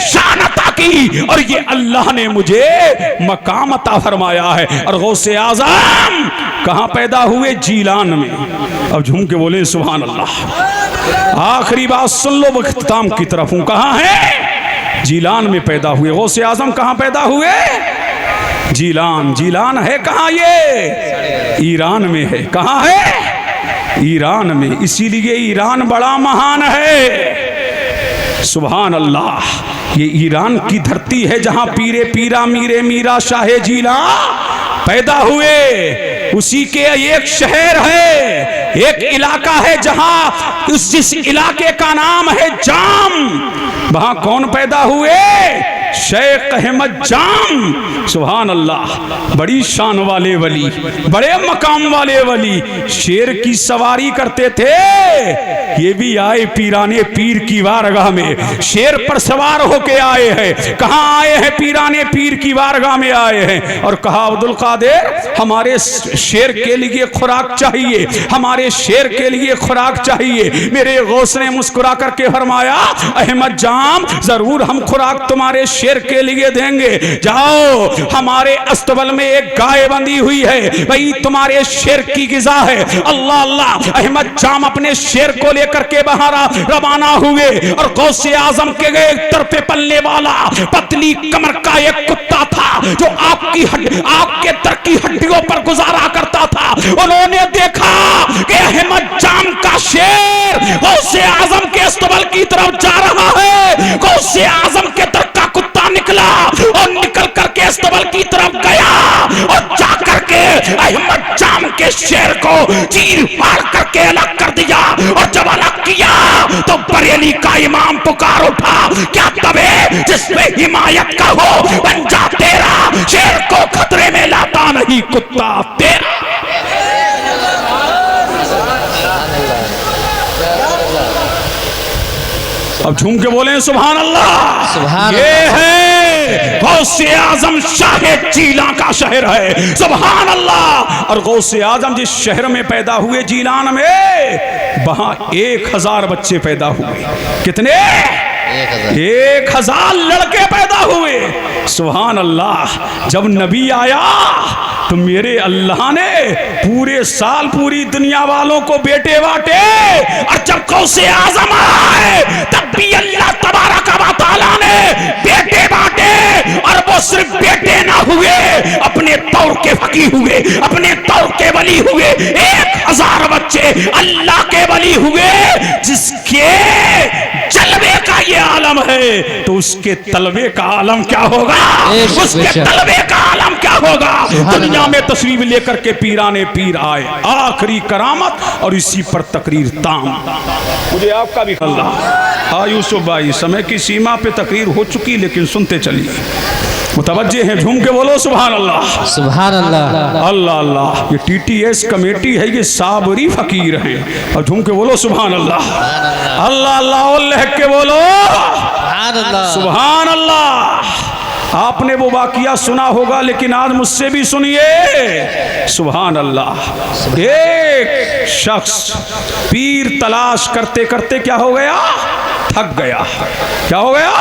A: शान अता की और ये अल्लाह ने मुझे मकाम अता फरमाया है। और गौसे आजम कहाँ पैदा हुए? जीलान में। अब झूम के बोले सुभान अल्लाह। आखिरी बात सुन लो, इख्तिताम की तरफ हूं। कहाँ है? जीलान में पैदा हुए। गौसे आजम कहाँ पैदा हुए? जीलान। जीलान है कहाँ? ये ईरान में है। कहाँ है? ईरान में। इसीलिए ईरान बड़ा महान है। सुभान अल्लाह। ये ईरान की धरती है जहां पीरे पीरा मीरे मीरा शाहे जीला पैदा हुए। उसी के एक शहर है, एक इलाका है जहां जिस इलाके का नाम है जाम, वहां कौन पैदा हुए? शेख अहमद जाम। सुभान अल्लाह। बड़ी शान वाले वली, बड़े मकाम वाले वली, शेर की सवारी करते थे। ये भी आए पीराने पीर की वारगाह में, शेर पर सवार होके आए हैं। कहाँ आए हैं? पीराने पीर की वारगाह में आए हैं। और कहा अब्दुल कादिर हमारे शेर के लिए खुराक चाहिए, हमारे शेर के लिए खुराक चाहिए। मेरे गौस ने मुस्कुरा करके फरमाया अहमद जाम जरूर हम खुराक तुम्हारे शेर के लिए देंगे। जाओ, हमारे अस्तबल में एक गाय बंधी हुई है, वही तुम्हारे शेर की गिज़ा है। अल्लाह अल्लाह। अहमद जाम अपने शेर को लेकर के बाहर रवाना हुए और गौसे आजम के एक तरफे पलने वाला पतली कमर का एक कुत्ता था जो आपके तर की हड्डियों पर गुजारा करता था। उन्होंने देखा कि अहमद जाम का शेर गौसे आजम के अस्तबल की तरफ जा रहा है। गौसे आजम के तर का कुत्ता निकला और निकल करके अस्तबल की तरफ गया और जा करके अहमद जाम के शेर को चीर फाड़ करके अलग कर दिया। और जब अलग किया तो बरेली का इमाम पुकार उठा, क्या तबे जिसमें हिमायत का हो बन जा तेरा, शेर को खतरे में लाता नहीं कुत्ता तेरा। अब झूम के बोले सुभान अल्लाह।
B: सुभान
A: ये है गौसे आजम शाहे जीला का शहर है। सुभान अल्लाह। और गौसे आजम जिस शहर में पैदा हुए जीलान में, वहां 1000 बच्चे पैदा हुए। कितने? 1000 लड़के पैदा हुए। सुभान अल्लाह। जब नबी आया तो मेरे अल्लाह ने पूरे साल पूरी दुनिया वालों को बेटे बांटे। और जब गौसे आजम आए तब भी अल्लाह तबारक व तआला ने बेटे बांटे। और वो सिर्फ बेटे ना हुए, अपने दौर के फकीर हुए, अपने दौर के वली हुए। 1000 बच्चे अल्लाह के वली हुए। जिसके जलवे का ये आलम है तो उसके तलबे का आलम क्या होगा? उसके तलबे का आलम क्या होगा? दुनिया में तशरीफ लेकर के पीराने पीर आए। आखिरी करामत और इसी पर तकरीर ताम। मुझे आपका भी अल्लाह। हाँ यूसुफ भाई, समय की सीमा पे तकरीर हो चुकी, लेकिन सुनते चलिए, मुतवज्जे हैं। झूम के बोलो सुभान अल्लाह।
B: सुभान अल्लाह।
A: अल्लाह अल्लाह। ये टीटीएस कमेटी है, ये साबरी फकीर हैं। और झूम के बोलो सुभान अल्लाह। अल्लाह अल्लाह और लह के बोलो सुभान अल्लाह। आपने वो वाकिया सुना होगा, लेकिन आज मुझसे भी सुनिए सुभान अल्लाह। एक शख्स पीर तलाश करते करते क्या हो गया? थक गया। क्या हो गया?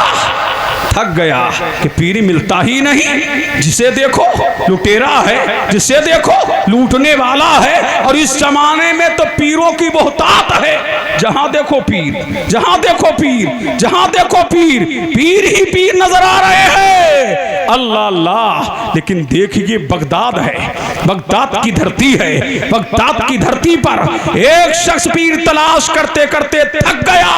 A: थक गया कि पीर मिलता ही नहीं। जिसे देखो लुटेरा है, जिसे देखो लूटने वाला है। और इस जमाने में तो पीरों की बहुतात है। जहां देखो पीर, जहां देखो पीर, जहां देखो पीर, पीर ही पीर नजर आ रहे हैं। अल्लाह अल्लाह। लेकिन देखिए बगदाद है, बगदाद की धरती है। बगदाद की धरती पर एक शख्स पीर तलाश करते करते थक गया।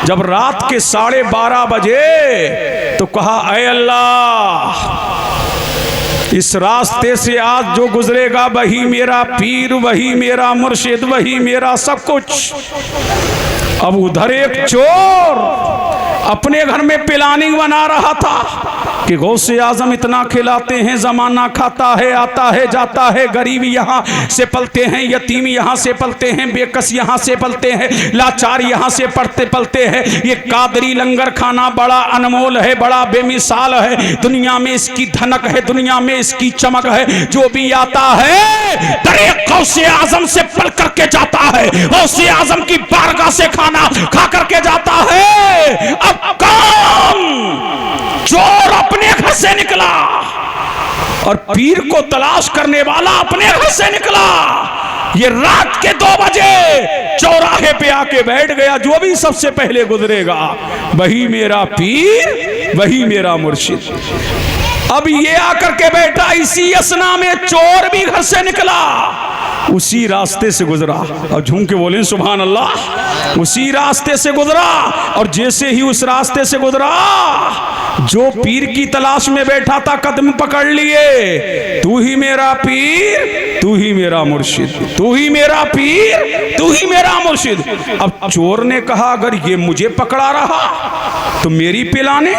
A: जब रात के 12:30 बजे तो कहा ऐ अल्लाह, इस रास्ते से आज जो गुजरेगा वही मेरा पीर, वही मेरा मुर्शिद, वही मेरा सब कुछ। अब उधर एक चोर अपने घर में प्लानिंग बना रहा था कि गौसे आजम इतना खिलाते हैं, जमाना खाता है, आता है जाता है, गरीब यहाँ से पलते हैं, यतीम यहाँ से पलते हैं, बेकस यहाँ से पलते हैं, लाचार यहाँ से पढ़ते पलते हैं। ये कादरी लंगर खाना बड़ा अनमोल है, बड़ा बेमिसाल है। दुनिया में इसकी धनक है, दुनिया में इसकी चमक है। जो भी आता है दरे गौसे आजम से पल करके जाता है, गौसे आजम की बारगाह से खाना खा करके जाता है। अब कौन चोर अपने घर से निकला और पीर को तलाश करने वाला अपने घर से निकला। ये रात के 2 बजे चौराहे पे आके बैठ गया। जो भी सबसे पहले गुजरेगा वही मेरा पीर, वही मेरा मुर्शिद। अब ये आकर के बैठा, इसी असना में चोर भी घर से निकला, उसी रास्ते से गुजरा। और झूम के बोले सुभान अल्लाह। उसी रास्ते से गुजरा और जैसे ही उस रास्ते से गुजरा, जो पीर की तलाश में बैठा था कदम पकड़ लिए, तू ही मेरा पीर, तू ही मेरा मुर्शिद, तू ही मेरा पीर, तू ही मेरा मुर्शिद। अब चोर ने कहा अगर ये मुझे पकड़ा रहा तो मेरी पिलाने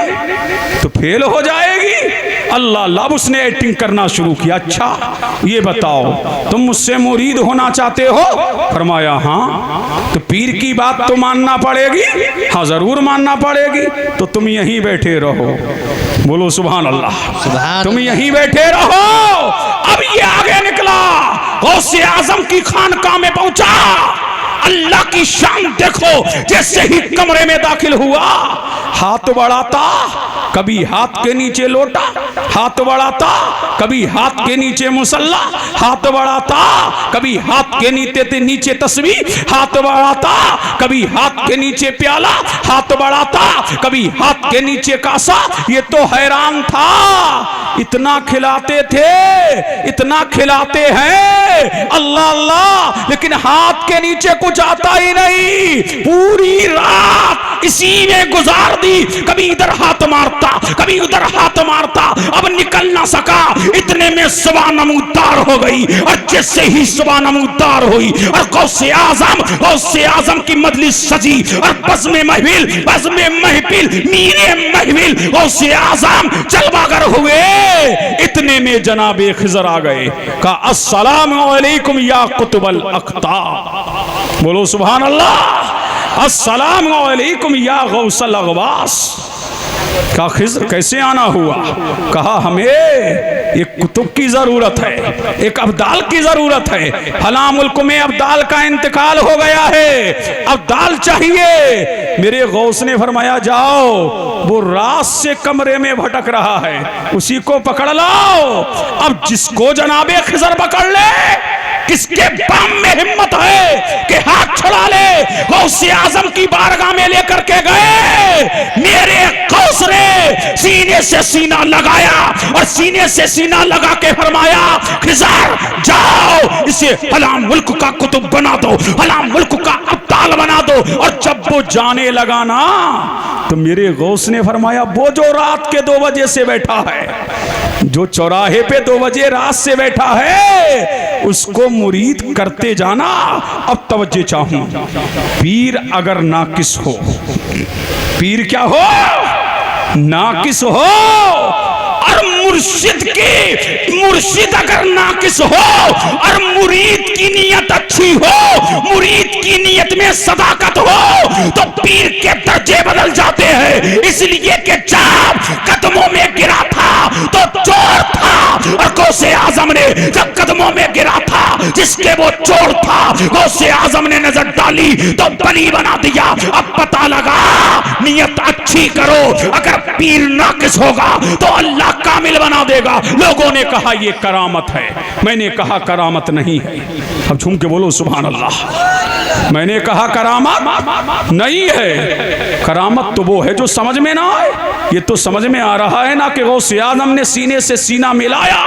A: तो फेल हो जाएगी। अल्लाह अल्लाह, उसने एक्टिंग करना शुरू किया। अच्छा ये बताओ तुम मुझसे मुरीद होना चाहते हो? फरमाया हाँ। तो पीर की बात तो मानना पड़ेगी? हाँ जरूर मानना पड़ेगी। तो तुम यहीं बैठे रहो। बोलो सुभान अल्लाह। तुम यहीं बैठे रहो। अब ये आगे निकला, गौसे आजम की खानकाह में पहुंचा। अल्लाह की शान देखो, जैसे ही कमरे में दाखिल हुआ, हाथ बढ़ाता, कभी हाथ के नीचे लोटा, हाथ बढ़ाता, कभी हाथ के नीचे मुसल्ला, हाथ बढ़ाता, कभी हाथ के नीचे तस्वीर, हाथ बढ़ाता, कभी हाथ के नीचे प्याला, हाथ बढ़ाता, कभी हाथ के नीचे कासा। ये तो हैरान था, इतना खिलाते थे, इतना खिलाते हैं, अल्लाह अल्लाह, लेकिन हाथ के नीचे कुछ आता ही नहीं। पूरी रात इसी में गुजार दी, कभी इधर हाथ मारता, कभी उधर हाथ मारता, अब निकल ना सका। इतने में सुबह नमूदार हो गई और जैसे ही सुबह नमूदार हुई और गौसे आजम की मजलिस सजी और बज़्म महफिल मीरे महफिल गौसे आजम जलवागर हुए। इतने में जनाबे खिज़र आ गए, कहा अस्सलामु अलैकुम या कुतुबल अख्ताब। बोलो सुभान अल्लाह। अस्सलामु अलैकुम या गौसल अगवास। कहा खिज़र कैसे आना हुआ? कहा हमें एक कुतुब की जरूरत है, एक अब्दाल की जरूरत है। फला मुल्क में अब्दाल का इंतकाल हो गया है, अब्दाल चाहिए। मेरे गौस ने फरमाया जाओ, वो रात से कमरे में भटक रहा है, उसी को पकड़ लाओ। अब जिसको जनाबे खिज़र पकड़ ले, किसके बाम में हिम्मत है कि हाथ छुड़ा ले, गौसे आजम की बारगाह में लेकर के गए। मेरे गौस ने सीने से सीना लगाया और सीने से सीना लगा के फरमाया खिज़र जाओ, इसे फलां मुल्क का कुतुब बना दो, फलां मुल्क का अब्दाल बना दो। और जब वो जाने लगा ना, तो मेरे गौस ने फरमाया वो जो रात के 2 बजे से बैठा है, जो चौराहे पे 2 बजे रात से बैठा है, उसको मुरीद करते जाना। अब तवज्जो चाहूं, पीर अगर नाकिस हो, पीर क्या हो? नाकिस हो। और मुर्शिद अगर नाकिस हो और मुरीद की नीयत अच्छी हो, मुरीद की नीयत में सदाकत हो, तो पीर के दर्जे बदल जाते हैं। इसलिए कि जब कदमों में गिरा था तो चोर था, और गौसे आजम ने जब कदमों में गिरा था, जिसके वो चोर था, गौसे आजम ने नजर डाली तो बली बना दिया। अब पता लगा नीयत अच्छी करो, अगर पीर नाकिस होगा तो अल्लाह कामिल बना देगा। लोगों ने कहा ये करामत है, मैंने कहा करामत नहीं है। अब झूम के बोलो सुभान अल्लाह। मैंने कहा करामत नहीं है। करामत तो वो है जो समझ में ना आए। ये तो समझ में आ रहा है ना कि गौसे आजम ने सीने से सीना मिलाया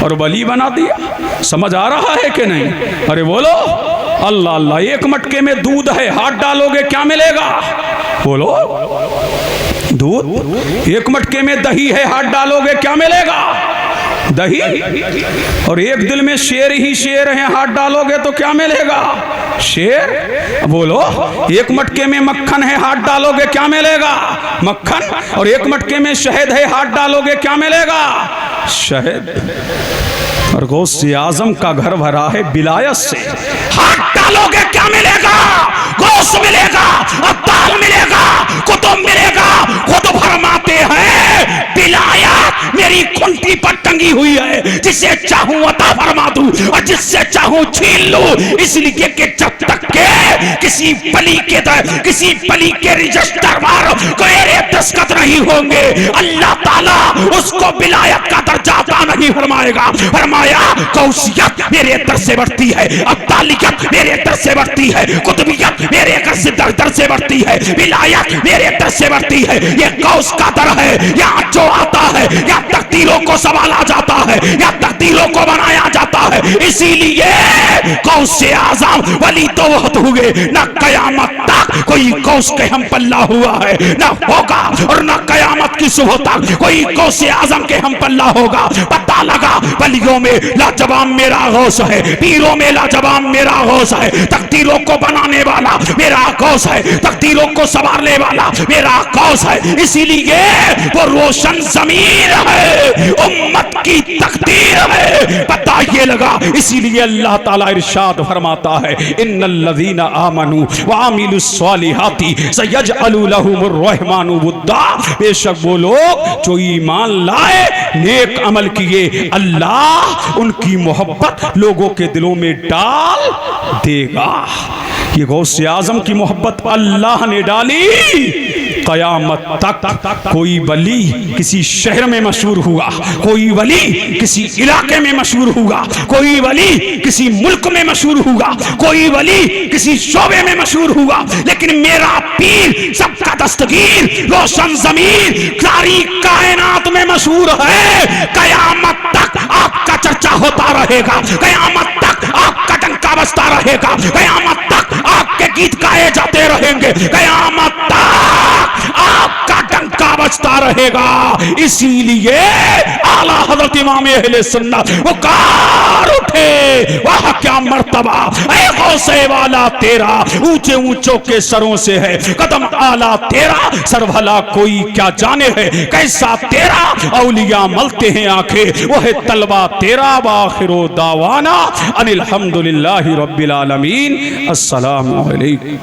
A: और वली बना दिया। समझ आ रहा है कि नहीं? अरे बोलो अल्लाह अल्लाह। एक मटके में दूध है, हाथ डालोगे क्या मिलेगा? बोलो दूध। एक मटके में दही है, हाथ डालोगे क्या मिलेगा? दही। और एक दिल में शेर ही शेर है, हाथ डालोगे तो क्या मिलेगा? शेर। बोलो एक मटके में मक्खन है, हाथ डालोगे क्या मिलेगा? मक्खन। और एक मटके में शहद है, हाथ डालोगे क्या मिलेगा? शहद। और गौसे आजम का घर भरा है विलायत से, हाथ डालोगे क्या मिलेगा? गौस मिलेगा, अब्दाल मिलेगा, कुतुब मिलेगा। खुद फरमाते हैं विलायत मेरी खूंटी पर टंगी हुई है, जिसे चाहूं अता फरमा दूं और जिससे चाहूं छीन लूं। इसलिए कि जब तक के किसी बली के रजिस्टर पर मेरे दस्तखत नहीं होंगे, अल्लाह ताला उसको विलायत का दर्जा अता नहीं फरमाएगा। फरमाया गौसियत मेरे दर से बढ़ती है, अब्दालियत मेरे दर से बढ़ती है, कुतुबियत मेरे दर से बढ़ती है, विलायत मेरे दर से बढ़ती है। ये गौस का दर है, यहाँ जो आता है या तकदीरों को संभाला जाता है या तकदीरों को बनाया जाता है। इसीलिए गौस से आज़म वली तो बहुत हुए, न कयामत तक कोई गौस के हम पल्ला हुआ है, न होगा, और न कयामत की सुबह तक कोई गौस से आज़म के हम पल्ला होगा। पता लगा वलियों में लाजवाब मेरा गौस है, पीरों में लाजवाब मेरा गौस है, तकदीरों को बनाने वाला मेरा गौस है, तकदीरों को संवारने वाला मेरा गौस है। इसीलिए वो रोशन ज़मीर है, उम्मत की तकदीर है, पता ये लगा। इसीलिए अल्लाह ताला इरशाद फरमाता है, इन्नल्लज़ीना आमनू व आमिलुस्सालिहाति सयजअलु लहुमुर रहमानु वुद्दा। बेशक वो लोग जो ईमान लाए, नेक अमल किए, अल्लाह उनकी मोहब्बत लोगों के दिलों में डाल देगा। ये गौसे आजम की मोहब्बत अल्लाह ने डाली। कयामत तक कोई वली किसी शहर में मशहूर हुआ, कोई वली किसी इलाके में मशहूर हुआ, कोई वली किसी मुल्क में मशहूर हुआ, कोई वली किसी शोबे में मशहूर हुआ, लेकिन मेरा पीर सबका दस्तगीर रोशन ज़मीर सारी कायनात में मशहूर है। कयामत तक आपका चर्चा होता रहेगा, कयामत तक आपका डंका बजता रहेगा, कयामत तक आपके गीत गाए जाते रहेंगे, कयामत तक आपका डंका बजता रहेगा। इसीलिए आला हज़रत इमाम अहले सुन्नत पुकार उठे, वाह क्या मर्तबा ऐ गौसे वाला तेरा, ऊंचे ऊंचों के सरों से है कदम आला तेरा, सर भला कोई क्या जाने है कैसा तेरा, औलिया मलते हैं आंखें वो है तलवा तेरा। वाखिरो दावाना अनिल हम्दुलिल्लाहि रब्बिल आलमीन। अस्सलामु अलैकुम।